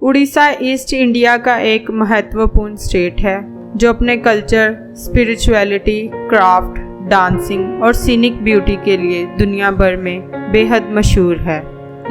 Orissa east India का एक महत्वपूर्ण स्टेट है जो अपने कल्चर, स्पिरिचुअलिटी, क्राफ्ट, डांसिंग और सीनिक ब्यूटी के लिए दुनिया भर में बेहद मशहूर है।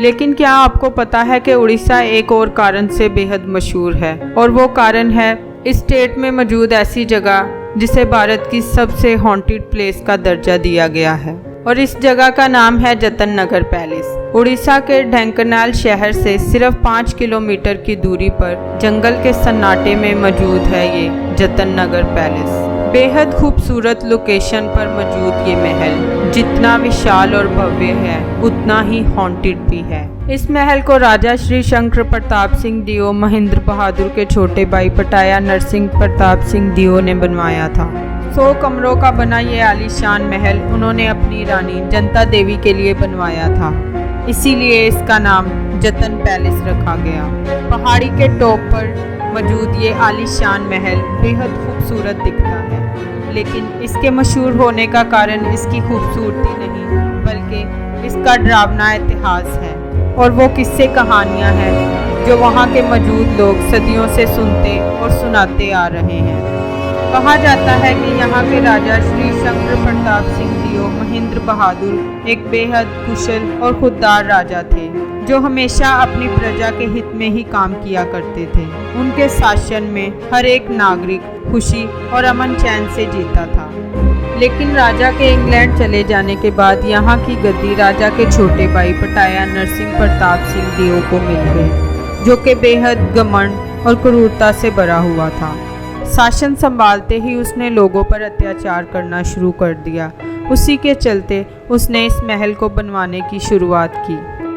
लेकिन क्या आपको पता है कि उड़ीसा एक और कारण से बेहद मशहूर है, और वो कारण है इस स्टेट में मौजूद ऐसी जगह जिसे भारत की सबसे हॉन्टेड प्लेस का दर्जा दिया गया है, और इस जगह का नाम है जतन नगर पैलेस। उड़ीसा के ढेंकनाल शहर से सिर्फ 5 किलोमीटर की दूरी पर जंगल के सन्नाटे में मौजूद है ये जतन नगर पैलेस। बेहद खूबसूरत लोकेशन पर मौजूद ये महल जितना विशाल और भव्य है उतना ही हॉन्टेड भी है। इस महल को राजा श्री शंकर प्रताप सिंह दियो महेंद्र बहादुर के छोटे भाई पटाया नरसिंह प्रताप सिंह दियो ने बनवाया था। 100 कमरों का बना ये आलीशान महल उन्होंने अपनी रानी जनता देवी के लिए बनवाया था, इसीलिए इसका नाम जतन पैलेस रखा गया। पहाड़ी के टॉप पर मौजूद ये आलीशान महल बेहद खूबसूरत दिखता है, लेकिन इसके मशहूर होने का कारण इसकी खूबसूरती नहीं बल्कि इसका डरावना इतिहास है, और वो किस्से कहानियाँ हैं जो वहाँ के मौजूद लोग सदियों से सुनते और सुनाते आ रहे हैं। कहा जाता है कि यहाँ के राजा श्री शंकर प्रताप सिंह दियो महेंद्र बहादुर एक बेहद कुशल और खुददार राजा थे जो हमेशा अपनी प्रजा के हित में ही काम किया करते थे। उनके शासन में हर एक नागरिक खुशी और अमन चैन से जीता था। लेकिन राजा के इंग्लैंड चले जाने के बाद यहाँ की गद्दी राजा के छोटे भाई पटाया नरसिंह प्रताप सिंह दियो को मिल गई, जो कि बेहद घमंड और क्रूरता से भरा हुआ था। शासन संभालते ही उसने लोगों पर अत्याचार करना शुरू कर दिया। उसी के चलते उसने इस महल को बनवाने की शुरुआत की,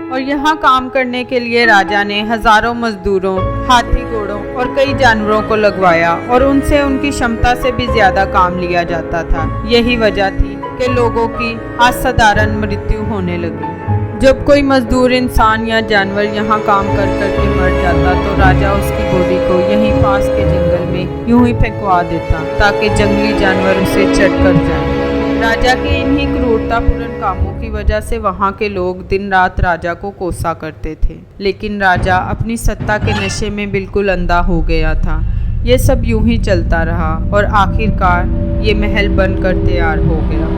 और यहाँ काम करने के लिए राजा ने हजारों मजदूरों, हाथी घोड़ों और कई जानवरों को लगवाया, और उनसे उनकी क्षमता से भी ज्यादा काम लिया जाता था। यही वजह थी कि लोगों की असाधारण मृत्यु होने लगी। जब कोई मजदूर इंसान या जानवर यहाँ काम कर करके मर जाता तो राजा उसकी बॉडी को यहीं पास के जंगल में यूं ही फेंकवा देता ताकि जंगली जानवर उसे चट कर जाए। राजा के इन्हीं क्रूरतापूर्ण कामों की वजह से वहाँ के लोग दिन रात राजा को कोसा करते थे, लेकिन राजा अपनी सत्ता के नशे में बिल्कुल अंधा हो गया था। ये सब यूं ही चलता रहा और आखिरकार ये महल बनकर तैयार हो गया।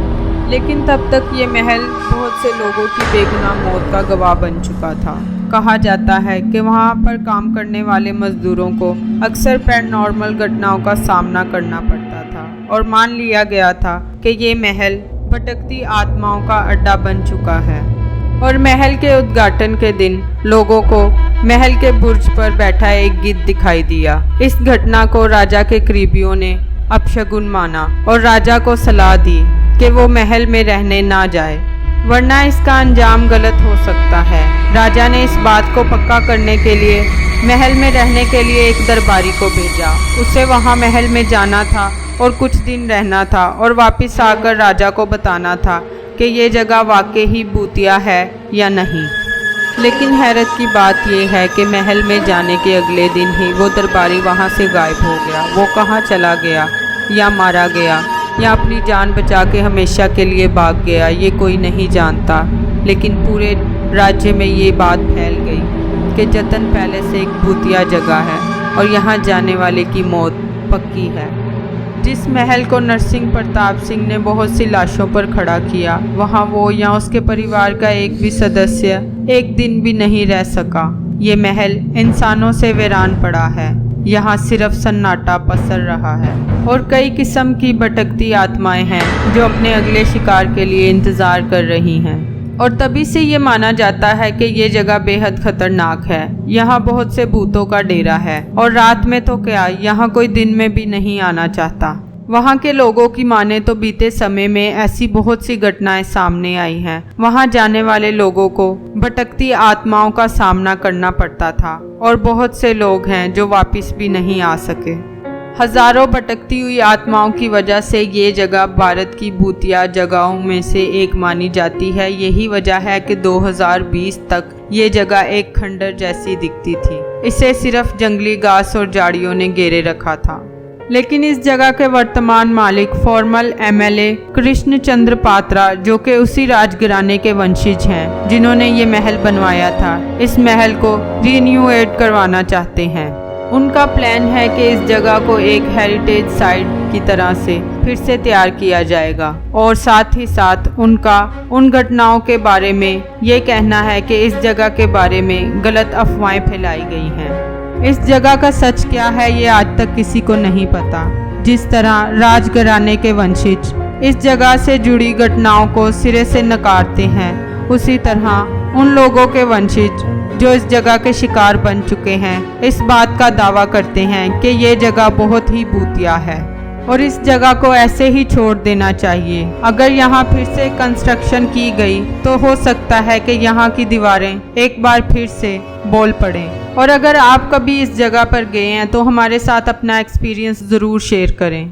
लेकिन तब तक ये महल बहुत से लोगों की बेगुनाह मौत का गवाह बन चुका था। कहा जाता है कि वहाँ पर काम करने वाले मजदूरों को अक्सर पैरानॉर्मल घटनाओं का सामना करना पड़ता था, और मान लिया गया था कि ये महल भटकती आत्माओं का अड्डा बन चुका है। और महल के उद्घाटन के दिन लोगों को महल के बुर्ज पर बैठा एक गिद्ध दिखाई दिया। इस घटना को राजा के करीबियों ने अपशगुन माना और राजा को सलाह दी कि वो महल में रहने ना जाए, वरना इसका अंजाम गलत हो सकता है। राजा ने इस बात को पक्का करने के लिए महल में रहने के लिए एक दरबारी को भेजा। उसे वहां महल में जाना था और कुछ दिन रहना था, और वापस आकर राजा को बताना था कि ये जगह वाकई ही भूतिया है या नहीं। लेकिन हैरत की बात यह है कि महल में जाने के अगले दिन ही वो दरबारी वहाँ से गायब हो गया। वो कहाँ चला गया, या मारा गया, या अपनी जान बचा के हमेशा के लिए भाग गया, ये कोई नहीं जानता। लेकिन पूरे राज्य में ये बात फैल गई कि जतन पैलेस एक भूतिया जगह है और यहाँ जाने वाले की मौत पक्की है। जिस महल को नरसिंह प्रताप सिंह ने बहुत सी लाशों पर खड़ा किया, वहाँ वो या उसके परिवार का एक भी सदस्य एक दिन भी नहीं रह सका। ये महल इंसानों से वीरान पड़ा है। यहाँ सिर्फ सन्नाटा पसर रहा है, और कई किस्म की भटकती आत्माएं हैं जो अपने अगले शिकार के लिए इंतजार कर रही हैं। और तभी से ये माना जाता है कि ये जगह बेहद खतरनाक है। यहाँ बहुत से भूतों का डेरा है, और रात में तो क्या, यहाँ कोई दिन में भी नहीं आना चाहता। वहाँ के लोगों की माने तो बीते समय में ऐसी बहुत सी घटनाएं सामने आई हैं। वहाँ जाने वाले लोगों को भटकती आत्माओं का सामना करना पड़ता था, और बहुत से लोग हैं जो वापस भी नहीं आ सके। हजारों भटकती हुई आत्माओं की वजह से ये जगह भारत की भूतिया जगहों में से एक मानी जाती है। यही वजह है कि 2020 तक ये जगह एक खंडर जैसी दिखती थी। इसे सिर्फ जंगली घास और झाड़ियों ने घेरे रखा था। लेकिन इस जगह के वर्तमान मालिक फॉर्मल एमएलए कृष्ण चंद्र पात्रा, जो कि उसी राजघराने के वंशज हैं जिन्होंने ये महल बनवाया था, इस महल को रीन्यूएट करवाना चाहते हैं। उनका प्लान है कि इस जगह को एक हेरिटेज साइट की तरह से फिर से तैयार किया जाएगा और साथ ही साथ उनका उन घटनाओं के बारे में ये कहना है कि इस जगह के बारे में गलत अफवाहें फैलाई गई हैं। इस जगह का सच क्या है ये आज तक किसी को नहीं पता। जिस तरह राजघराने के वंशज इस जगह से जुड़ी घटनाओं को सिरे से नकारते हैं, उसी तरह उन लोगों के वंशज जो इस जगह के शिकार बन चुके हैं इस बात का दावा करते हैं कि ये जगह बहुत ही भूतिया है और इस जगह को ऐसे ही छोड़ देना चाहिए। अगर यहाँ फिर से कंस्ट्रक्शन की गई तो हो सकता है कि यहाँ की दीवारें एक बार फिर से बोल पड़ें। और अगर आप कभी इस जगह पर गए हैं तो हमारे साथ अपना एक्सपीरियंस ज़रूर शेयर करें।